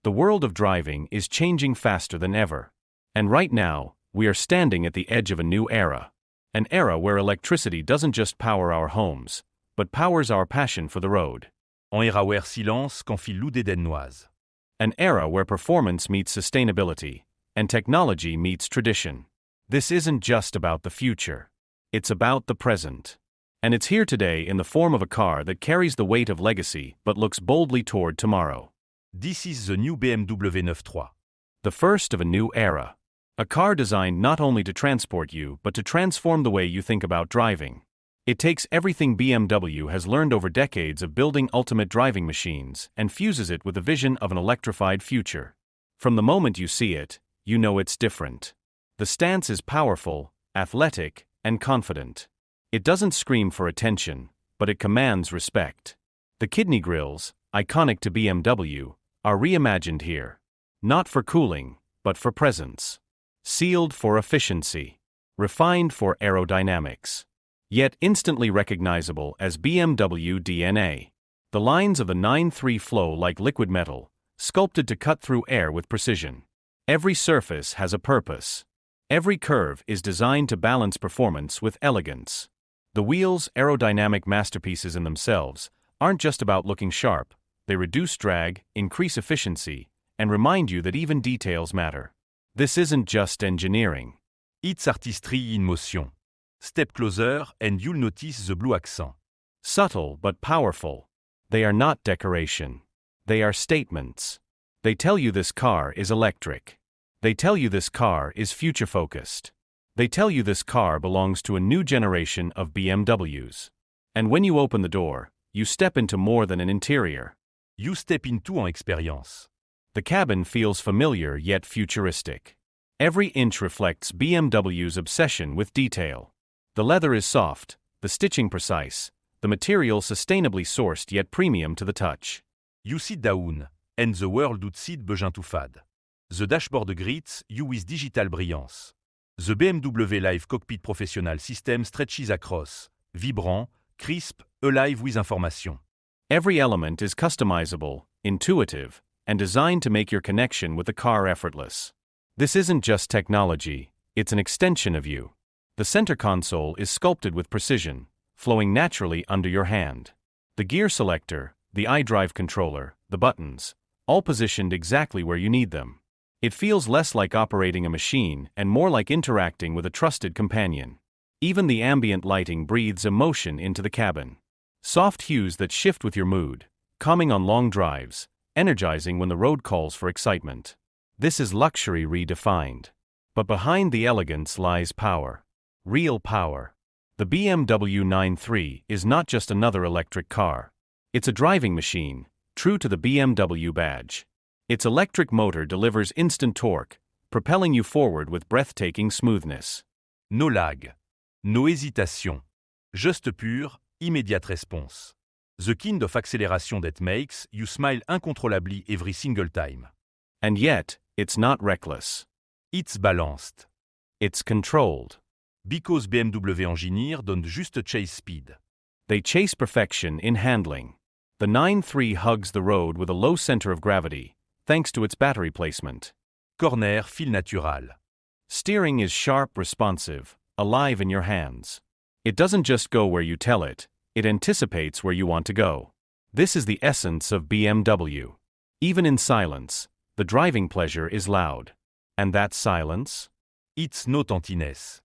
The world of driving is changing faster than ever. And right now, we are standing at the edge of a new era. An era where electricity doesn't just power our homes, but powers our passion for the road. En era where silence qu'enfile l'oudédenoise. An era where performance meets sustainability, and technology meets tradition. This isn't just about the future. It's about the present. And it's here today in the form of a car that carries the weight of legacy but looks boldly toward tomorrow. This is the new BMW 9.3. The first of a new era. A car designed not only to transport you but to transform the way you think about driving. It takes everything BMW has learned over decades of building ultimate driving machines and fuses it with the vision of an electrified future. From the moment you see it, you know it's different. The stance is powerful, athletic, and confident. It doesn't scream for attention, but it commands respect. The kidney grilles, iconic to BMW, are reimagined here. Not for cooling, but for presence. Sealed for efficiency. Refined for aerodynamics. Yet instantly recognizable as BMW DNA. The lines of the 9.3 flow like liquid metal, sculpted to cut through air with precision. Every surface has a purpose. Every curve is designed to balance performance with elegance. The wheels, aerodynamic masterpieces in themselves, aren't just about looking sharp. They reduce drag, increase efficiency, and remind you that even details matter. This isn't just engineering. It's artistry in motion. Step closer and you'll notice the blue accent. Subtle but powerful. They are not decoration. They are statements. They tell you this car is electric. They tell you this car is future-focused. They tell you this car belongs to a new generation of BMWs. And when you open the door, you step into more than an interior. You step into an experience. The cabin feels familiar yet futuristic. Every inch reflects BMW's obsession with detail. The leather is soft, the stitching precise, the material sustainably sourced yet premium to the touch. You sit down, and the world outside begin to fade. The dashboard greets you with digital brilliance. The BMW Live Cockpit Professional system stretches across, vibrant, crisp, alive with information. Every element is customizable, intuitive, and designed to make your connection with the car effortless. This isn't just technology, it's an extension of you. The center console is sculpted with precision, flowing naturally under your hand. The gear selector, the eDrive controller, the buttons, all positioned exactly where you need them. It feels less like operating a machine and more like interacting with a trusted companion. Even the ambient lighting breathes emotion into the cabin. Soft hues that shift with your mood, calming on long drives, energizing when the road calls for excitement. This is luxury redefined. But behind the elegance lies power. Real power. The BMW 9.3 is not just another electric car. It's a driving machine, true to the BMW badge. Its electric motor delivers instant torque, propelling you forward with breathtaking smoothness. No lag. No hésitation. Juste pure, immédiate response. The kind of acceleration that makes you smile uncontrollably every single time. And yet, it's not reckless. It's balanced. It's controlled. Because BMW engineers don't just chase speed. They chase perfection in handling. The 9.3 hugs the road with a low center of gravity, thanks to its battery placement. Corner feel natural. Steering is sharp, responsive, alive in your hands. It doesn't just go where you tell it, it anticipates where you want to go. This is the essence of BMW. Even in silence, the driving pleasure is loud. And that silence? It's not emptiness.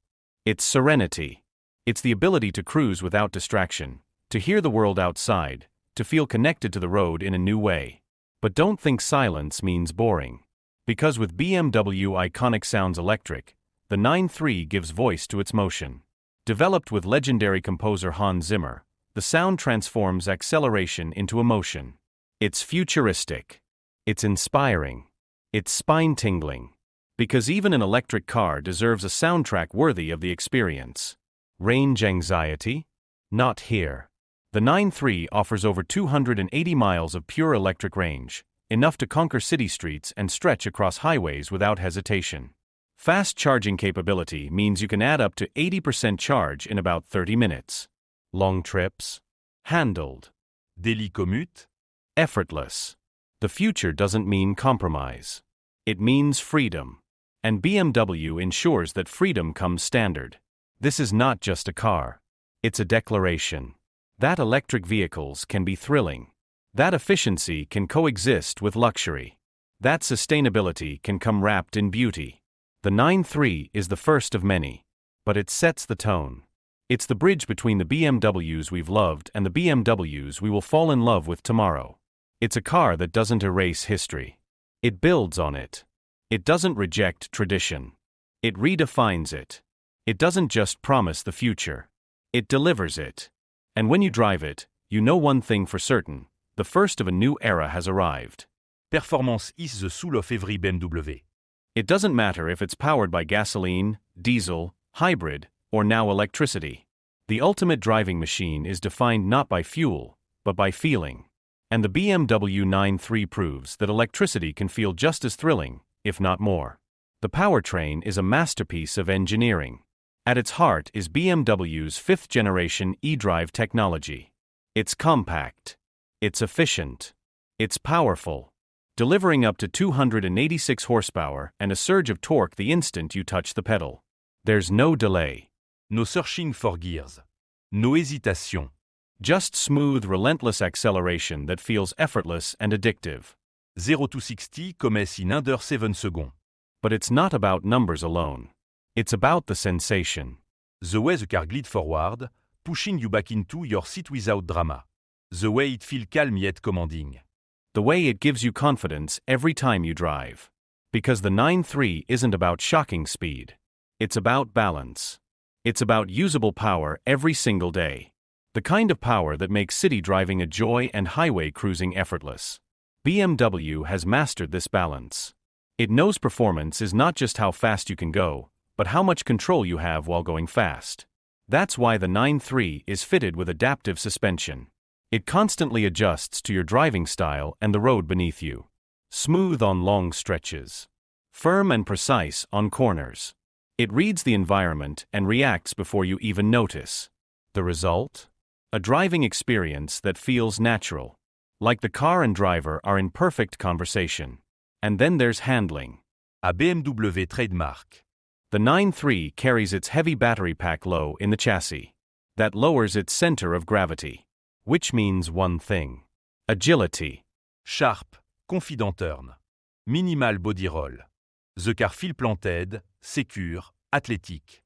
It's serenity. It's the ability to cruise without distraction, to hear the world outside, to feel connected to the road in a new way. But don't think silence means boring. Because with BMW iconic sounds electric, the 9.3 gives voice to its motion. Developed with legendary composer Hans Zimmer, the sound transforms acceleration into emotion. It's futuristic. It's inspiring. It's spine-tingling. Because even an electric car deserves a soundtrack worthy of the experience. Range anxiety? Not here. The 9.3 offers over 280 miles of pure electric range, enough to conquer city streets and stretch across highways without hesitation. Fast charging capability means you can add up to 80% charge in about 30 minutes. Long trips? Handled. Daily commute? Effortless. The future doesn't mean compromise. It means freedom. And BMW ensures that freedom comes standard. This is not just a car. It's a declaration. That electric vehicles can be thrilling. That efficiency can coexist with luxury. That sustainability can come wrapped in beauty. The 9.3 is the first of many. But it sets the tone. It's the bridge between the BMWs we've loved and the BMWs we will fall in love with tomorrow. It's a car that doesn't erase history. It builds on it. It doesn't reject tradition. It redefines it. It doesn't just promise the future. It delivers it. And when you drive it, you know one thing for certain: the first of a new era has arrived. Performance is the soul of every BMW. It doesn't matter if it's powered by gasoline, diesel, hybrid, or now electricity. The ultimate driving machine is defined not by fuel, but by feeling. And the BMW 9.3 proves that electricity can feel just as thrilling, if not more. The powertrain is a masterpiece of engineering. At its heart is BMW's fifth-generation eDrive technology. It's compact. It's efficient. It's powerful, delivering up to 286 horsepower and a surge of torque the instant you touch the pedal. There's no delay. No searching for gears. No hésitation. Just smooth, relentless acceleration that feels effortless and addictive. 0 to 60 comme in under 7 seconds. But it's not about numbers alone. It's about the sensation. The way the car glides forward, pushing you back into your seat without drama. The way it feels calm yet commanding. The way it gives you confidence every time you drive. Because the 9.3 isn't about shocking speed. It's about balance. It's about usable power every single day. The kind of power that makes city driving a joy and highway cruising effortless. BMW has mastered this balance. It knows performance is not just how fast you can go, but how much control you have while going fast. That's why the 9.3 is fitted with adaptive suspension. It constantly adjusts to your driving style and the road beneath you. Smooth on long stretches. Firm and precise on corners. It reads the environment and reacts before you even notice. The result? A driving experience that feels natural. Like the car and driver are in perfect conversation. And then there's handling. A BMW trademark. The 9.3 carries its heavy battery pack low in the chassis. That lowers its center of gravity. Which means one thing. Agility. Sharp, confident turn. Minimal body roll. The car feels planted, secure, athletic.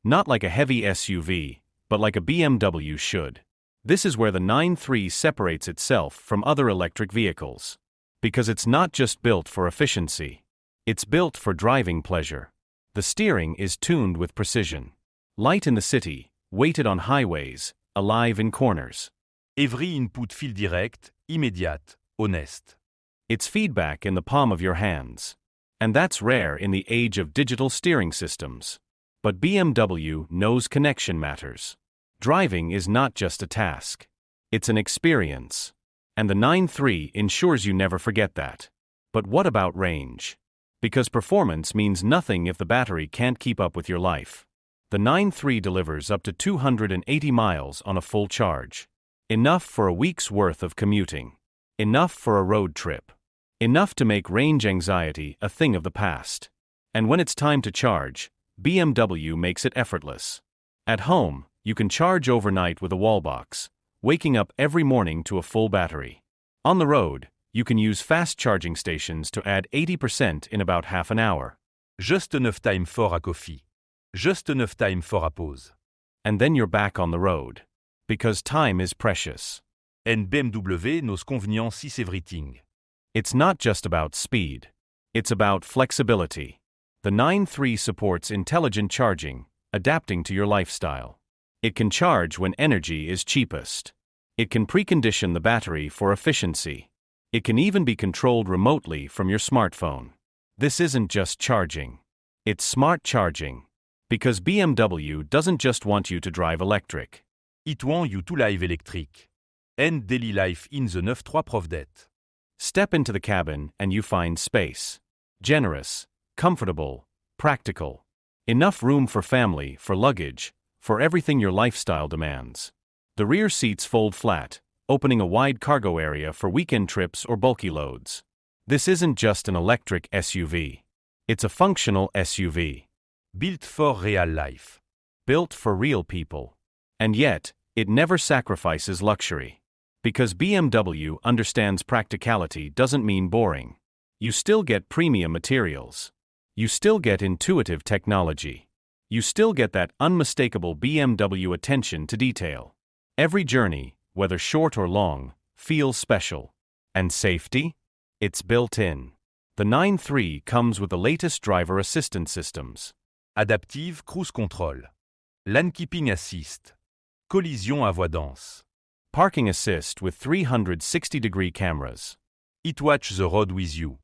Not like a heavy SUV, but like a BMW should. This is where the 9.3 separates itself from other electric vehicles. Because it's not just built for efficiency. It's built for driving pleasure. The steering is tuned with precision. Light in the city, weighted on highways, alive in corners. Every input feels direct, immediate, honest. It's feedback in the palm of your hands. And that's rare in the age of digital steering systems. But BMW knows connection matters. Driving is not just a task. It's an experience. And the 9.3 ensures you never forget that. But what about range? Because performance means nothing if the battery can't keep up with your life. The 9.3 delivers up to 280 miles on a full charge. Enough for a week's worth of commuting. Enough for a road trip. Enough to make range anxiety a thing of the past. And when it's time to charge, BMW makes it effortless. At home, you can charge overnight with a wall box, waking up every morning to a full battery. On the road, you can use fast charging stations to add 80% in about half an hour. Just enough time for a coffee. Just enough time for a pause. And then you're back on the road. Because time is precious. And BMW knows convenience is everything. It's not just about speed. It's about flexibility. The 9.3 supports intelligent charging, adapting to your lifestyle. It can charge when energy is cheapest. It can precondition the battery for efficiency. It can even be controlled remotely from your smartphone. This isn't just charging. It's smart charging. Because BMW doesn't just want you to drive electric. It wants you to live electric. And daily life in the 9.3 prove that. Step into the cabin and you find space. Generous, comfortable, practical. Enough room for family, for luggage, for everything your lifestyle demands. The rear seats fold flat, opening a wide cargo area for weekend trips or bulky loads. This isn't just an electric SUV. It's a functional SUV. Built for real life. Built for real people. And yet, it never sacrifices luxury. Because BMW understands practicality doesn't mean boring. You still get premium materials. You still get intuitive technology. You still get that unmistakable BMW attention to detail. Every journey, whether short or long, feels special. And safety? It's built in. The 9.3 comes with the latest driver assistance systems. Adaptive Cruise Control. Lane Keeping Assist. Collision avoidance. Parking Assist with 360-degree cameras. It watches the road with you.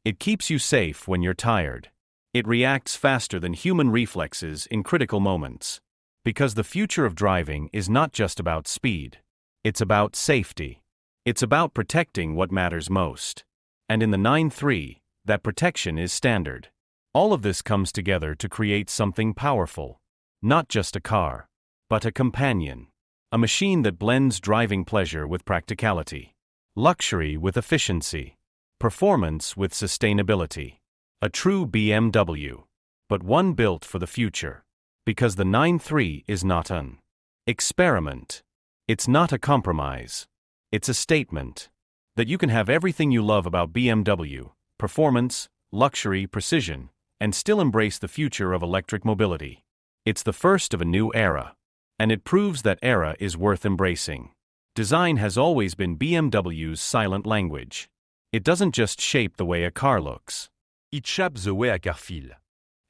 It keeps you safe when you're tired. It reacts faster than human reflexes in critical moments. Because the future of driving is not just about speed. It's about safety. It's about protecting what matters most. And in the 9.3, that protection is standard. All of this comes together to create something powerful. Not just a car, but a companion. A machine that blends driving pleasure with practicality. Luxury with efficiency. Performance with sustainability. A true BMW. But one built for the future. Because the 9.3 is not an experiment. It's not a compromise. It's a statement. That you can have everything you love about BMW, performance, luxury, precision, and still embrace the future of electric mobility. It's the first of a new era. And it proves that era is worth embracing. Design has always been BMW's silent language. It doesn't just shape the way a car looks. It shapes the way a car feels.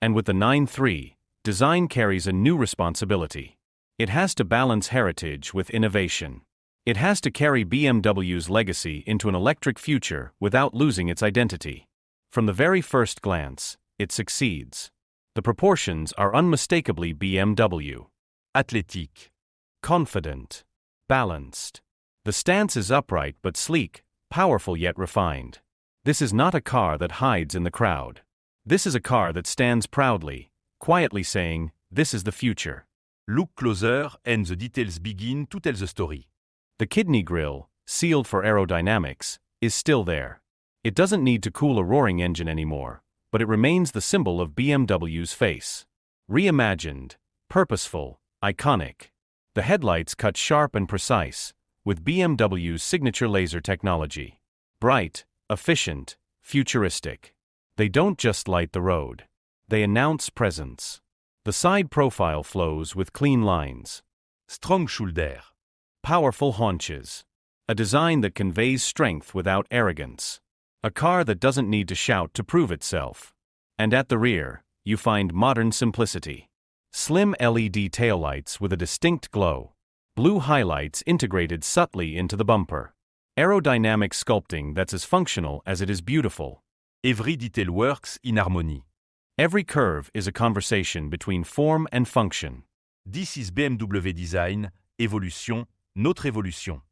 And with the 9.3, design carries a new responsibility. It has to balance heritage with innovation. It has to carry BMW's legacy into an electric future without losing its identity. From the very first glance, it succeeds. The proportions are unmistakably BMW. Athletic. Confident. Balanced. The stance is upright but sleek, powerful yet refined. This is not a car that hides in the crowd. This is a car that stands proudly, quietly saying, "This is the future." Look closer and the details begin to tell the story. The kidney grille, sealed for aerodynamics, is still there. It doesn't need to cool a roaring engine anymore, but it remains the symbol of BMW's face. Reimagined, purposeful, iconic. The headlights cut sharp and precise, with BMW's signature laser technology. Bright, efficient, futuristic. They don't just light the road. They announce presence. The side profile flows with clean lines. Strong shoulder. Powerful haunches. A design that conveys strength without arrogance. A car that doesn't need to shout to prove itself. And at the rear, you find modern simplicity. Slim LED taillights with a distinct glow. Blue highlights integrated subtly into the bumper. Aerodynamic sculpting that's as functional as it is beautiful. Every detail works in harmony. Every curve is a conversation between form and function. This is BMW design, évolution, notre évolution.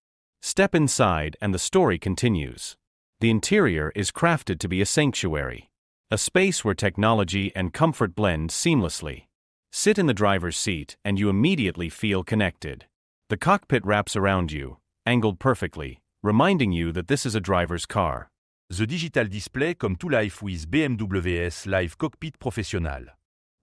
Step inside and the story continues. The interior is crafted to be a sanctuary. A space where technology and comfort blend seamlessly. Sit in the driver's seat and you immediately feel connected. The cockpit wraps around you, angled perfectly, reminding you that this is a driver's car. The digital display come to life with BMW's live cockpit professionnel.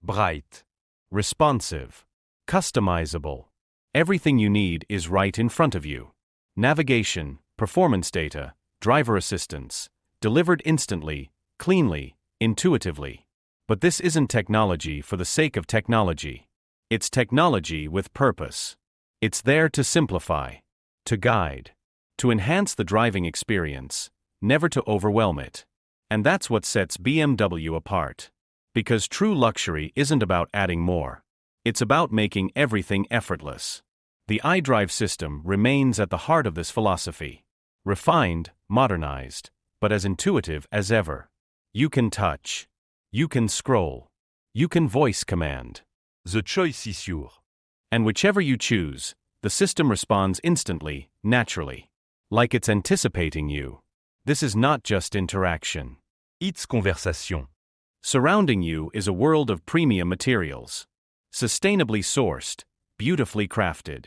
Bright. Responsive. Customizable. Everything you need is right in front of you. Navigation, performance data, driver assistance, delivered instantly, cleanly, intuitively. But this isn't technology for the sake of technology. It's technology with purpose. It's there to simplify, to guide, to enhance the driving experience, never to overwhelm it. And that's what sets BMW apart. Because true luxury isn't about adding more. It's about making everything effortless. The iDrive system remains at the heart of this philosophy. Refined, modernized, but as intuitive as ever. You can touch. You can scroll. You can voice command. The choice is yours. And whichever you choose, the system responds instantly, naturally. Like it's anticipating you. This is not just interaction. It's conversation. Surrounding you is a world of premium materials. Sustainably sourced, beautifully crafted.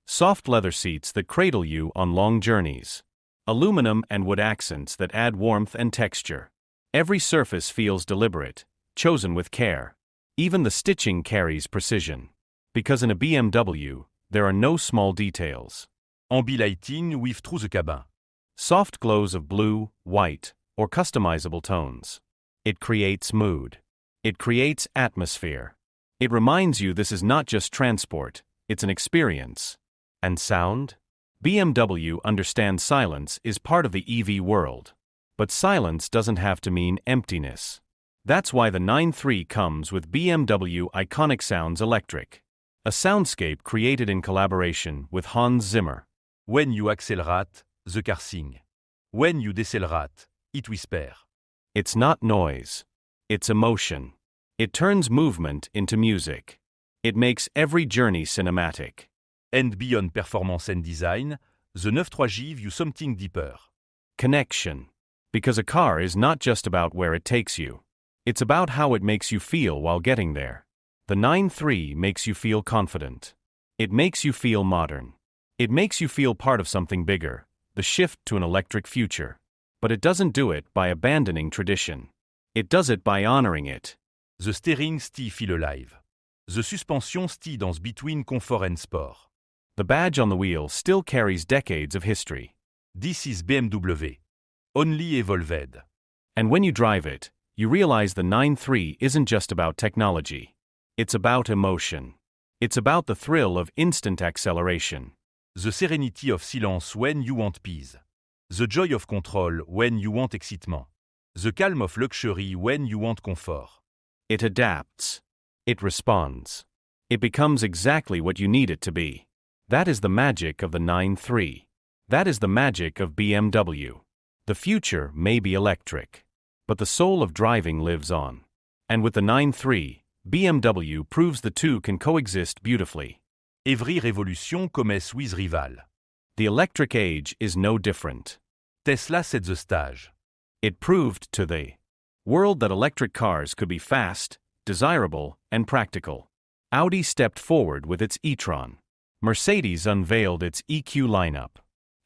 Soft leather seats that cradle you on long journeys. Aluminum and wood accents that add warmth and texture. Every surface feels deliberate, chosen with care. Even the stitching carries precision. Because in a BMW, there are no small details. Ambilighting weave through the cabin. Soft glows of blue, white, or customizable tones. It creates mood. It creates atmosphere. It reminds you this is not just transport, it's an experience. And sound? BMW understands silence is part of the EV world. But silence doesn't have to mean emptiness. That's why the 9.3 comes with BMW Iconic Sounds Electric. A soundscape created in collaboration with Hans Zimmer. When you accelerate, the car sing. When you decelerate, it whisper. It's not noise. It's emotion. It turns movement into music. It makes every journey cinematic. And beyond performance and design, the 9.3 gives you something deeper. Connection. Because a car is not just about where it takes you. It's about how it makes you feel while getting there. The 9.3 makes you feel confident. It makes you feel modern. It makes you feel part of something bigger, the shift to an electric future. But it doesn't do it by abandoning tradition. It does it by honoring it. The steering still feel alive. The suspension still dance between comfort and sport. The badge on the wheel still carries decades of history. This is BMW. Only evolved. And when you drive it, you realize the 9.3 isn't just about technology. It's about emotion. It's about the thrill of instant acceleration. The serenity of silence when you want peace. The joy of control when you want excitement. The calm of luxury when you want comfort. It adapts. It responds. It becomes exactly what you need it to be. That is the magic of the 9.3. That is the magic of BMW. The future may be electric, but the soul of driving lives on. And with the 9.3, BMW proves the two can coexist beautifully. Every revolution commence with rival. The electric age is no different. Tesla set the stage. It proved to the world that electric cars could be fast, desirable, and practical. Audi stepped forward with its e-tron. Mercedes unveiled its EQ lineup.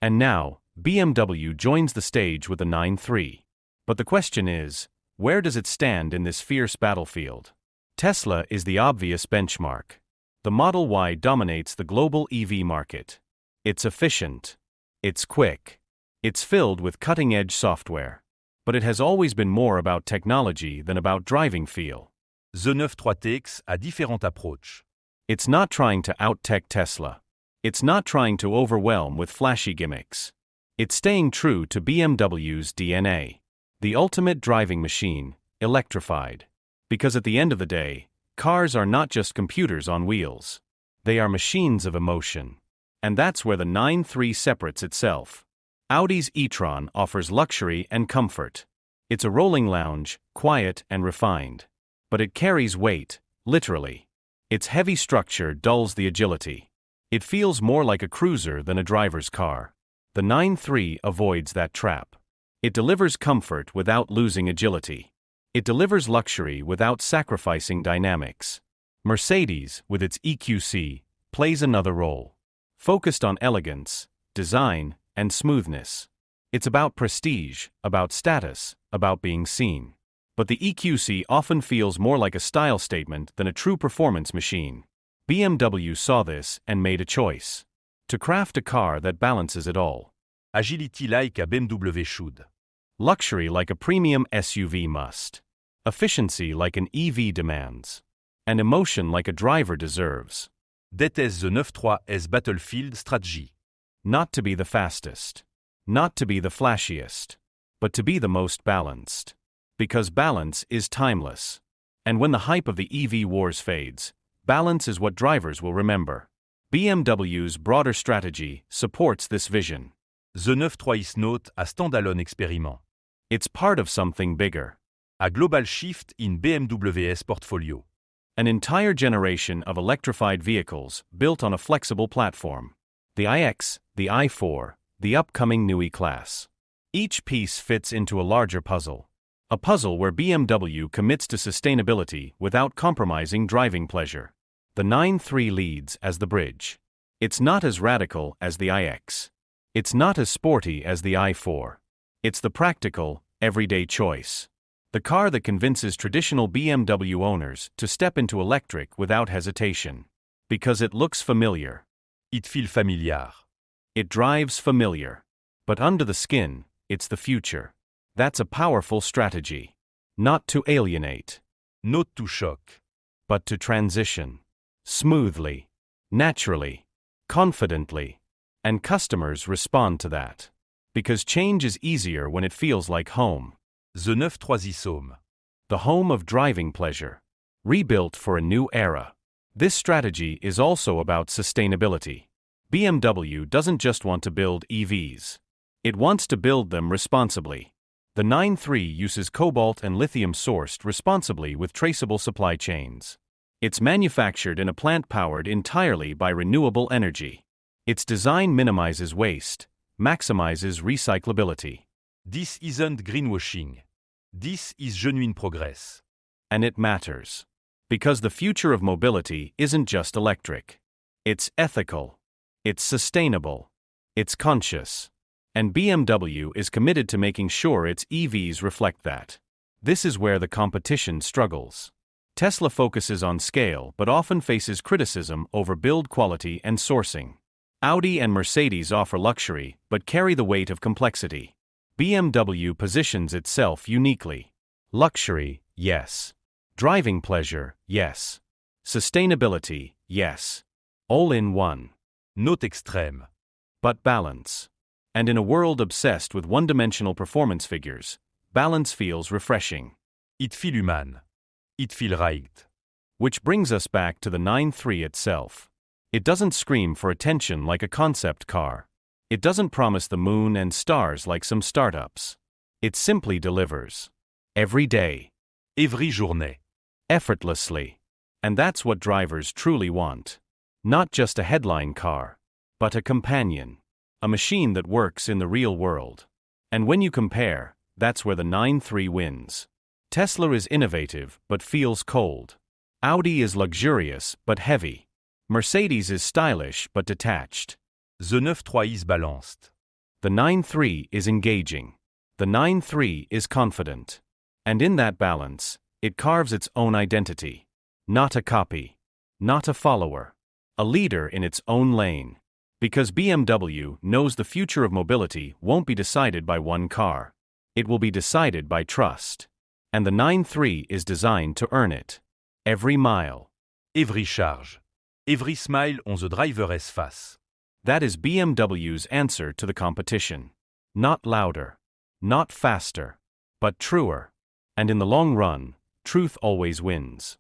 And now, BMW joins the stage with the 9.3. But the question is, where does it stand in this fierce battlefield? Tesla is the obvious benchmark. The Model Y dominates the global EV market. It's efficient. It's quick. It's filled with cutting-edge software. But it has always been more about technology than about driving feel. The 9.3 takes a different approach. It's not trying to out-tech Tesla. It's not trying to overwhelm with flashy gimmicks. It's staying true to BMW's DNA. The ultimate driving machine, electrified. Because at the end of the day, cars are not just computers on wheels. They are machines of emotion. And that's where the 9.3 separates itself. Audi's e-tron offers luxury and comfort. It's a rolling lounge, quiet and refined. But it carries weight, literally. Its heavy structure dulls the agility. It feels more like a cruiser than a driver's car. The 9.3 avoids that trap. It delivers comfort without losing agility. It delivers luxury without sacrificing dynamics. Mercedes, with its EQC, plays another role. Focused on elegance, design, and smoothness. It's about prestige, about status, about being seen. But the EQC often feels more like a style statement than a true performance machine. BMW saw this and made a choice. To craft a car that balances it all. Agility like a BMW should. Luxury like a premium SUV must. Efficiency like an EV demands. And emotion like a driver deserves. That is the 9.3's battlefield strategy. Not to be the fastest. Not to be the flashiest. But to be the most balanced. Because balance is timeless. And when the hype of the EV wars fades, balance is what drivers will remember. BMW's broader strategy supports this vision. The 9.3 is not a standalone experiment. It's part of something bigger. A global shift in BMW's portfolio. An entire generation of electrified vehicles built on a flexible platform. The iX, the i4, the upcoming new E-Class. Each piece fits into a larger puzzle. A puzzle where BMW commits to sustainability without compromising driving pleasure. The 9.3 leads as the bridge. It's not as radical as the iX. It's not as sporty as the i4. It's the practical, everyday choice. The car that convinces traditional BMW owners to step into electric without hesitation. Because it looks familiar. Il file familiar. It drives familiar. But under the skin, it's the future. That's a powerful strategy. Not to alienate. Not to shock. But to transition. Smoothly. Naturally. Confidently. And customers respond to that. Because change is easier when it feels like home. The 9.3 Issome. The home of driving pleasure. Rebuilt for a new era. This strategy is also about sustainability. BMW doesn't just want to build EVs. It wants to build them responsibly. The 9.3 uses cobalt and lithium sourced responsibly with traceable supply chains. It's manufactured in a plant powered entirely by renewable energy. Its design minimizes waste, maximizes recyclability. This isn't greenwashing. This is genuine progress. And it matters. Because the future of mobility isn't just electric. It's ethical. It's sustainable. It's conscious. And BMW is committed to making sure its EVs reflect that. This is where the competition struggles. Tesla focuses on scale but often faces criticism over build quality and sourcing. Audi and Mercedes offer luxury but carry the weight of complexity. BMW positions itself uniquely. Luxury, yes. Driving pleasure, yes. Sustainability, yes. All in one. Not extrême. But balance. And in a world obsessed with one-dimensional performance figures, balance feels refreshing. It feel human. It feel right. Which brings us back to the 9.3 itself. It doesn't scream for attention like a concept car. It doesn't promise the moon and stars like some startups. It simply delivers. Every day. Every journée. Effortlessly. And that's what drivers truly want. Not just a headline car, but a companion. A machine that works in the real world. And when you compare, that's where the 9.3 wins. Tesla is innovative but feels cold. Audi is luxurious but heavy. Mercedes is stylish but detached. The 9.3 is balanced. The 9.3 is engaging. The 9.3 is confident. And in that balance, it carves its own identity. Not a copy. Not a follower. A leader in its own lane. Because BMW knows the future of mobility won't be decided by one car. It will be decided by trust. And the 9.3 is designed to earn it. Every mile. Every charge. Every smile on the driver's face. That is BMW's answer to the competition. Not louder. Not faster. But truer. And in the long run, truth always wins.